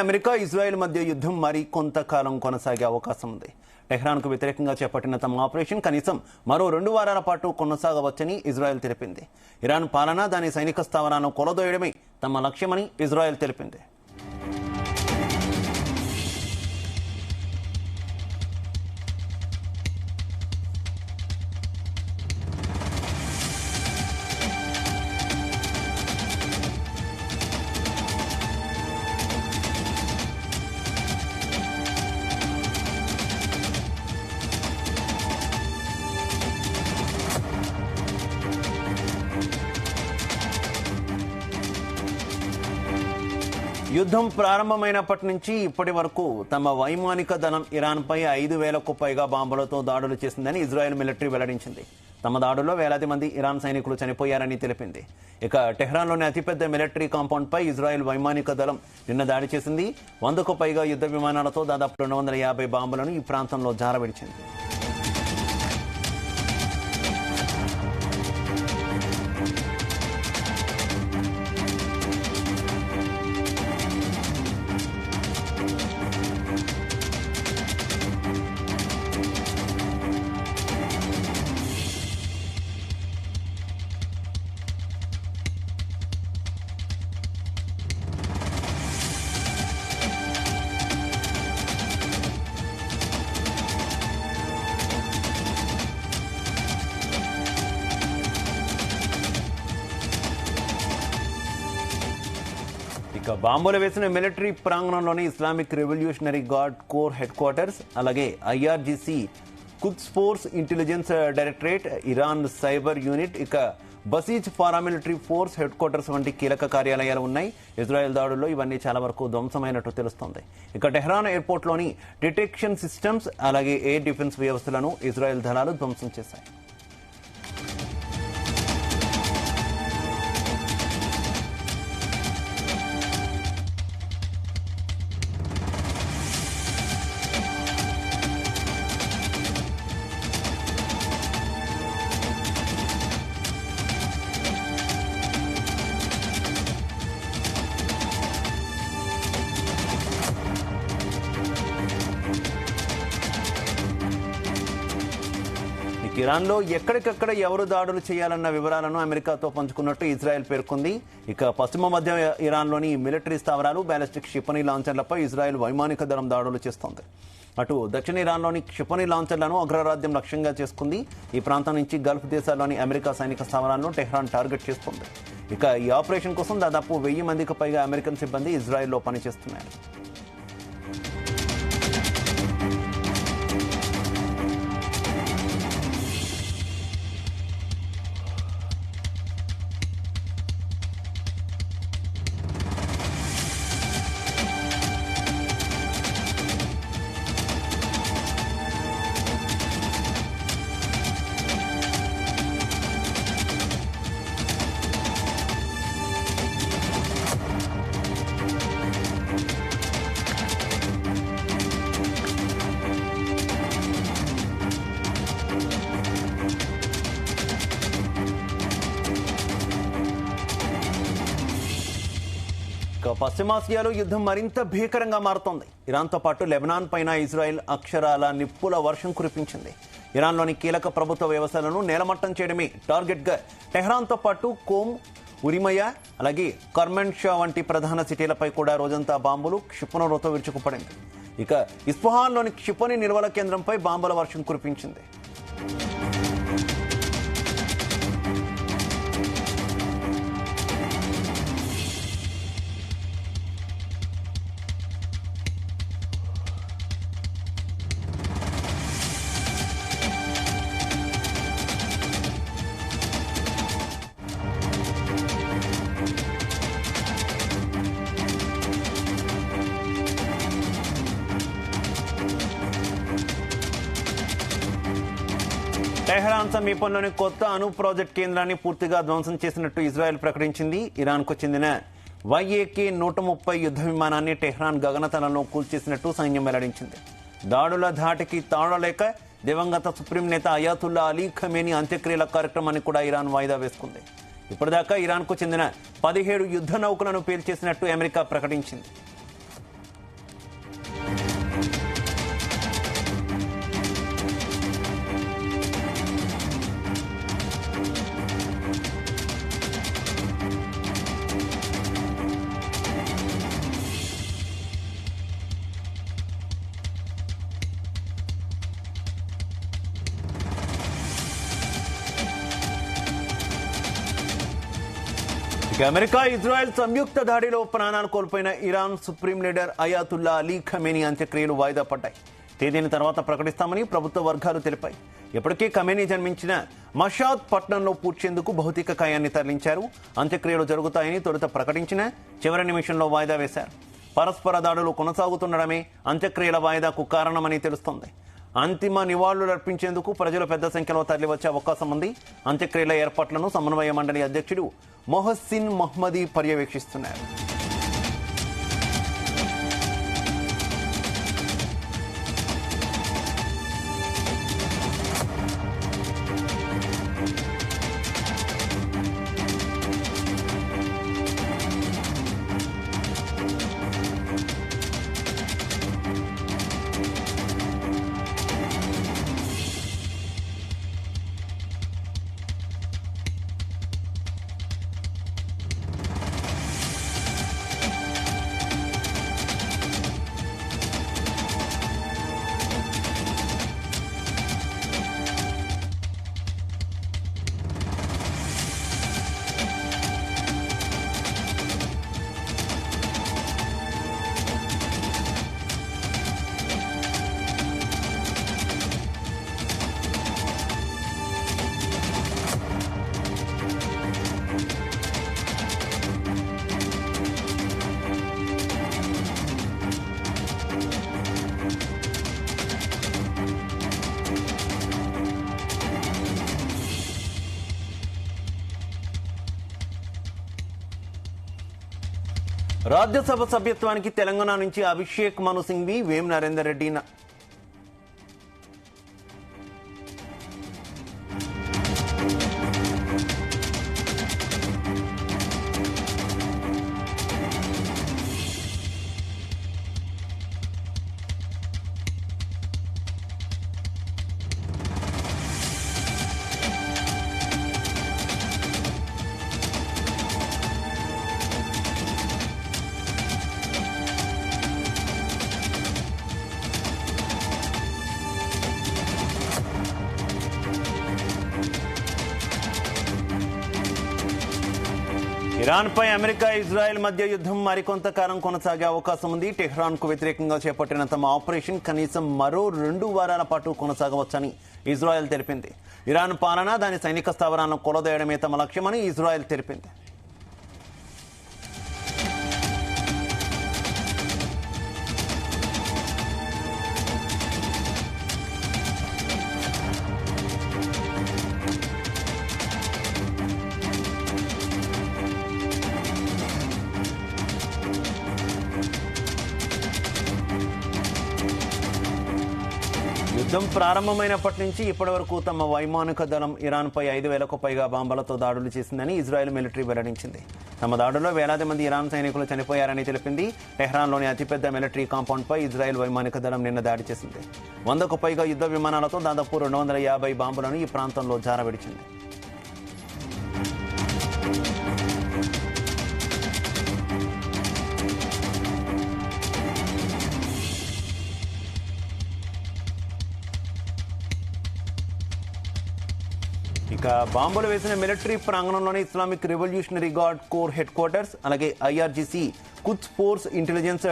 America Israel మధ్య యుద్ధం మరి కొంతకాలం కొనసాగే అవకాశం ఉంది. టెహ్రాన్కు వ్యతిరేకంగా చేపట్టిన తమ ఆపరేషన్ కనీసం మరో 2 వారాల పాటు కొనసాగవచ్చని ఇజ్రాయెల్ తెలిపింది. ఇరాన్ పాలన దాని సైనిక స్థావరాలను కొలదోయడమే తమ లక్ష్యమని ఇజ్రాయెల్ తెలిపింది. యుద్ధం ప్రారంభమైనప్పటి నుంచి ఇప్పటి వరకు తమ వైమానిక దళం ఇరాన్పై 5,000కు పైగా బాంబులతో దాడులు చేసిందని ఇజ్రాయెల్ మిలిటరీ వెల్లడించింది. తమ దాడుల్లో వేలాది మంది ఇరాన్ సైనికులు చనిపోయారని తెలిపింది. ఇక టెహ్రాన్లోని అతిపెద్ద మిలిటరీ కాంపౌండ్పై ఇజ్రాయెల్ వైమానిక దళం నిన్న దాడి చేసింది. 100కు పైగా యుద్ధ విమానాలతో దాదాపు 250 బాంబులను ఈ ప్రాంతంలో జారవిడిచింది. ఇక బాంబులు వేసిన మిలిటరీ ప్రాంగణంలోని Islamic revolutionary guard corps headquarters, అలాగే IRGC Quds force intelligence directorate, Iran cyber unit, ఇక Basij paramilitary force headquarters వంటి కీలక కార్యాలయాలు ఉన్నాయి. ఇజ్రాయెల్ దాడుల్లో ఇవన్నీ చాలా వరకు ధ్వంసమైనట్టు తెలుస్తోంది. ఇక టెహ్రాన్ ఎయిర్పోర్ట్లోని డిటెక్షన్ సిస్టమ్స్, అలాగే ఎయిర్ డిఫెన్స్ వ్యవస్థలను ఇజ్రాయెల్ దళాలు ధ్వంసం చేశాయి. ఇరాన్లో ఎక్కడికక్కడ ఎవరు దాడులు చేయాలన్న వివరాలను అమెరికాతో పంచుకున్నట్టు ఇజ్రాయెల్ పేర్కొంది. ఇక పశ్చిమ మధ్య ఇరాన్లోని మిలిటరీ స్థావరాలు, బ్యాలిస్టిక్ క్షిపణి లాంచర్లపై ఇజ్రాయెల్ వైమానిక దళం దాడులు చేస్తోంది. అటు దక్షిణ ఇరాన్లోని క్షిపణి లాంచర్లను అగ్రరాజ్యం లక్ష్యంగా చేసుకుంది. ఈ ప్రాంతం నుంచి గల్ఫ్ దేశాల్లోని అమెరికా సైనిక స్థావరాలను టెహ్రాన్ టార్గెట్ చేస్తోంది. ఇక ఈ ఆపరేషన్ కోసం దాదాపు 1000 మందికి పైగా అమెరికన్ సిబ్బంది ఇజ్రాయెల్లో పనిచేస్తున్నారు. పశ్చిమాసియాలో యుద్ధం మరింత భీకరంగా మారుతోంది. ఇరాన్తో పాటు లెబనాన్ పైన ఇజ్రాయెల్ అక్షరాల నిప్పుల వర్షం కురిపించింది. ఇరాన్లోని కీలక ప్రభుత్వ వ్యవస్థలను నేలమట్టం చేయడమే టార్గెట్గా టెహ్రాన్తో పాటు కోమ్, ఉరిమయ, అలాగే కర్మన్ షా వంటి ప్రధాన సిటీలపై కూడా రోజంతా బాంబులు, క్షిపణులతో విరుచుకుపడింది. ఇక ఇస్ఫహాన్లోని క్షిపణి నిల్వల కేంద్రంపై బాంబుల వర్షం కురిపించింది. టెహ్రాన్ సమీపంలోని కొత్త అణు ప్రాజెక్ట్ కేంద్రాన్ని పూర్తిగా ధ్వంసం చేసినట్టు ఇజ్రాయెల్ ప్రకటించింది. ఇరాన్కు చెందిన YAK-130 యుద్ధ విమానాన్ని టెహ్రాన్ గగనతలంలో కూల్చేసినట్టు సైన్యం వెల్లడించింది. దాడుల ధాటికి తాళలేక దివంగత సుప్రీం నేత అయాతుల్లా అలీ ఖమేనీ అంత్యక్రియల కార్యక్రమాన్ని కూడా ఇరాన్ వాయిదా వేసుకుంది. ఇప్పటిదాకా ఇరాన్కు చెందిన 17 యుద్ధ నౌకలను పేల్చేసినట్టు అమెరికా ప్రకటించింది. అమెరికా ఇజ్రాయెల్ సంయుక్త దాడిలో ప్రాణాలు కోల్పోయిన Iran supreme leader అయాతుల్లా Ali Khamenei అంత్యక్రియలు వాయిదా పడ్డాయి. తేదీని తర్వాత ప్రకటిస్తామని ప్రభుత్వ వర్గాలు తెలిపాయి. ఇప్పటికే ఖమేనీ జన్మించిన మషాద్ పట్టణంలో పూడ్చేందుకు భౌతిక కాయాన్ని తరలించారు. అంత్యక్రియలు జరుగుతాయని తొలుత ప్రకటించిన చివరి నిమిషంలో వాయిదా వేశారు. పరస్పర దాడులు కొనసాగుతుండడమే అంత్యక్రియల వాయిదాకు కారణమని తెలుస్తోంది. అంతిమ నివాళులు అర్పించేందుకు ప్రజలు పెద్ద సంఖ్యలో తరలివచ్చే అవకాశం ఉంది. అంత్యక్రియల ఏర్పాట్లను సమన్వయ మండలి అధ్యక్షుడు మొహసిన్ మహ్మదీ పర్యవేక్షిస్తున్నారు. రాజ్యసభ సభ్యత్వానికి తెలంగాణ నుంచి అభిషేక్ మను సింఘ్వి, వేం నరేందర్ రెడ్డి ఇరాన్పై అమెరికా ఇజ్రాయెల్ మధ్య యుద్ధం మరికొంతకాలం కొనసాగే అవకాశం ఉంది. టెహ్రాన్కు వ్యతిరేకంగా చేపట్టిన తమ ఆపరేషన్ కనీసం మరో 2 వారాల పాటు కొనసాగవచ్చని ఇజ్రాయెల్ తెలిపింది. ఇరాన్ పాలన, దాని సైనిక స్థావరాలను కొలదేయడమే తమ లక్ష్యమని ఇజ్రాయెల్ తెలిపింది. యుద్ధం ప్రారంభమైనప్పటి నుంచి ఇప్పటి వరకు తమ వైమానిక దళం ఇరాన్పై 5,000కు పైగా బాంబులతో దాడులు చేసిందని ఇజ్రాయెల్ మిలిటరీ వెల్లడించింది. తమ దాడుల్లో వేలాది మంది ఇరాన్ సైనికులు చనిపోయారని తెలిపింది. టెహ్రాన్లోని అతిపెద్ద మిలిటరీ కాంపౌండ్పై ఇజ్రాయెల్ వైమానిక దళం నిన్న దాడి చేసింది. 100కు పైగా యుద్ధ విమానాలతో దాదాపు 250 బాంబులను ఈ ప్రాంతంలో జారవిడిచింది. ఇక బాంబులు వేసిన మిలిటరీ ప్రాంగణంలోని Islamic revolutionary guard corps headquarters, అలాగే IRGC Quds force intelligence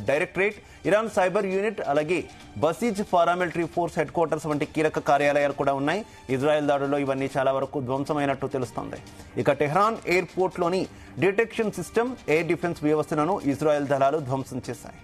directorate, Iran cyber unit, అలాగే Basij paramilitary force headquarters వంటి కీలక కార్యాలయాలు కూడా ఉన్నాయి. ఇజ్రాయెల్ దాడుల్లో ఇవన్నీ చాలా వరకు ధ్వంసమైనట్టు తెలుస్తోంది. ఇక టెహ్రాన్ ఎయిర్పోర్ట్లోని డిటెక్షన్ సిస్టమ్, ఎయిర్ డిఫెన్స్ వ్యవస్థలను ఇజ్రాయెల్ దళాలు ధ్వంసం చేశాయి.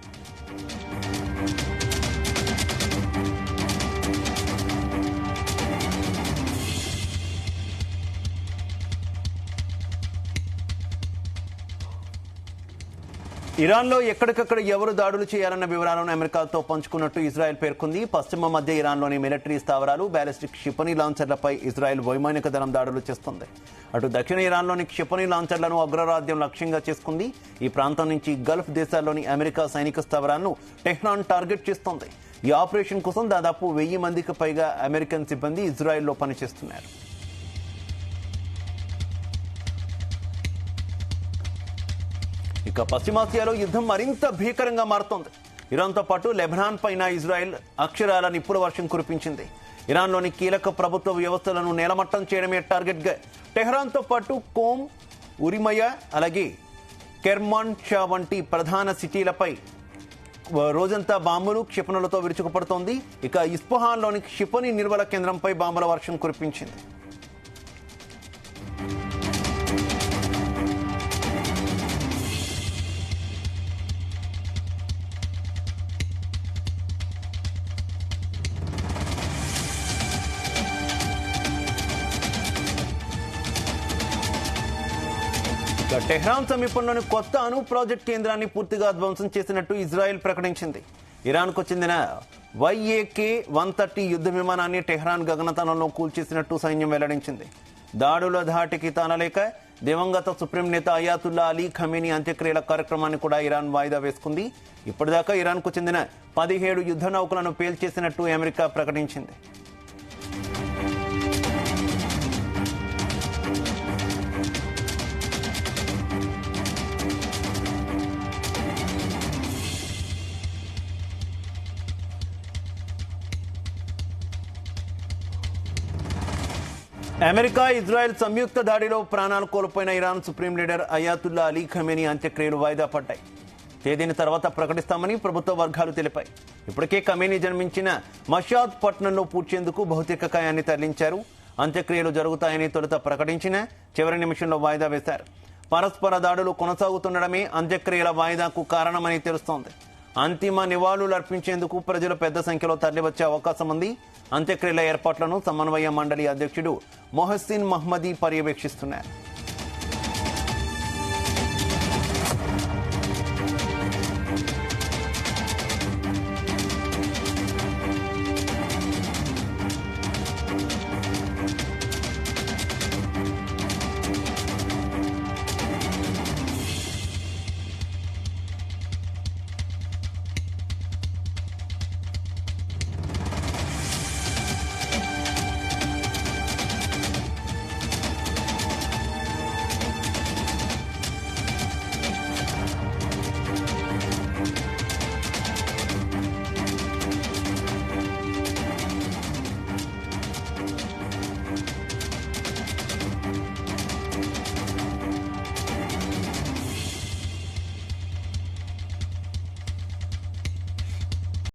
ఇరాన్లో ఎక్కడికక్కడ ఎవరు దాడులు చేయాలన్న వివరాలను అమెరికాతో పంచుకున్నట్టు ఇజ్రాయెల్ పేర్కొంది. పశ్చిమ మధ్య ఇరాన్లోని మిలిటరీ స్థావరాలు, బ్యాలిస్టిక్ క్షిపణి లాంచర్లపై ఇజ్రాయెల్ వైమానిక దళం దాడులు చేస్తుంది. అటు దక్షిణ ఇరాన్లోని క్షిపణి లాంచర్లను అగ్రరాజ్యం లక్ష్యంగా చేసుకుంది. ఈ ప్రాంతం నుంచి గల్ఫ్ దేశాల్లోని అమెరికా సైనిక స్థావరాలను టెహ్రాన్ టార్గెట్ చేస్తోంది. ఈ ఆపరేషన్ కోసం దాదాపు 1000 మందికి పైగా అమెరికన్ సిబ్బంది ఇజ్రాయెల్లో పనిచేస్తున్నారు. ఇక పశ్చిమాసియాలో యుద్ధం మరింత భీకరంగా మారుతోంది. ఇరాన్తో పాటు లెబనాన్ పైన ఇజ్రాయెల్ అక్షరాల నిప్పుల వర్షం కురిపించింది. ఇరాన్లోని కీలక ప్రభుత్వ వ్యవస్థలను నేలమట్టం చేయడమే టార్గెట్గా టెహ్రాన్తో పాటు కోమ్, ఉరిమయ అలాగే కెర్మాన్ షా వంటి ప్రధాన సిటీలపై రోజంతా బాంబులు క్షిపణులతో విరుచుకుపడుతోంది. ఇక ఇస్ఫహాన్లోని క్షిపణి నిల్వల కేంద్రంపై బాంబుల వర్షం కురిపించింది. టెహ్రాన్ సమీపంలోని కొత్త అణు ప్రాజెక్ట్ కేంద్రాన్ని పూర్తిగా ధ్వంసం చేసినట్టు ఇజ్రాయెల్ ప్రకటించింది. ఇరాన్కు చెందిన YAK-130 యుద్ధ విమానాన్ని టెహ్రాన్ గగనతలంలో కూల్చేసినట్టు సైన్యం వెల్లడించింది. దాడుల ధాటికి తానలేక దివంగత సుప్రీం నేత అయాతుల్లా అలీ ఖమేనీ అంత్యక్రియల కార్యక్రమాన్ని కూడా ఇరాన్ వాయిదా వేసుకుంది. ఇప్పటిదాకా ఇరాన్కు చెందిన 17 యుద్ధ నౌకలను పేల్చేసినట్టు అమెరికా ప్రకటించింది. అమెరికా ఇజ్రాయెల్ సంయుక్త దాడిలో ప్రాణాలు కోల్పోయిన Iran supreme leader అయాతుల్లా Ali Khamenei అంత్యక్రియలు వాయిదా పడ్డాయి. తేదీని తర్వాత ప్రకటిస్తామని ప్రభుత్వ వర్గాలు తెలిపాయి. ఇప్పటికే ఖమేనీ జన్మించిన మషాద్ పట్టణంలో పూడ్చేందుకు భౌతిక కాయాన్ని తరలించారు. అంత్యక్రియలు జరుగుతాయని తొలుత ప్రకటించిన చివరి నిమిషంలో వాయిదా వేశారు. పరస్పర దాడులు కొనసాగుతుండడమే అంత్యక్రియల వాయిదాకు కారణమని తెలుస్తోంది. అంతిమ నివాళులు అర్పించేందుకు ప్రజలు పెద్ద సంఖ్యలో తరలివచ్చే అవకాశం ఉంది. అంత్యక్రియల ఏర్పాట్లను సమన్వయ మండలి అధ్యక్షుడు మొహసిన్ మహ్మదీ పర్యవేక్షిస్తున్నారు.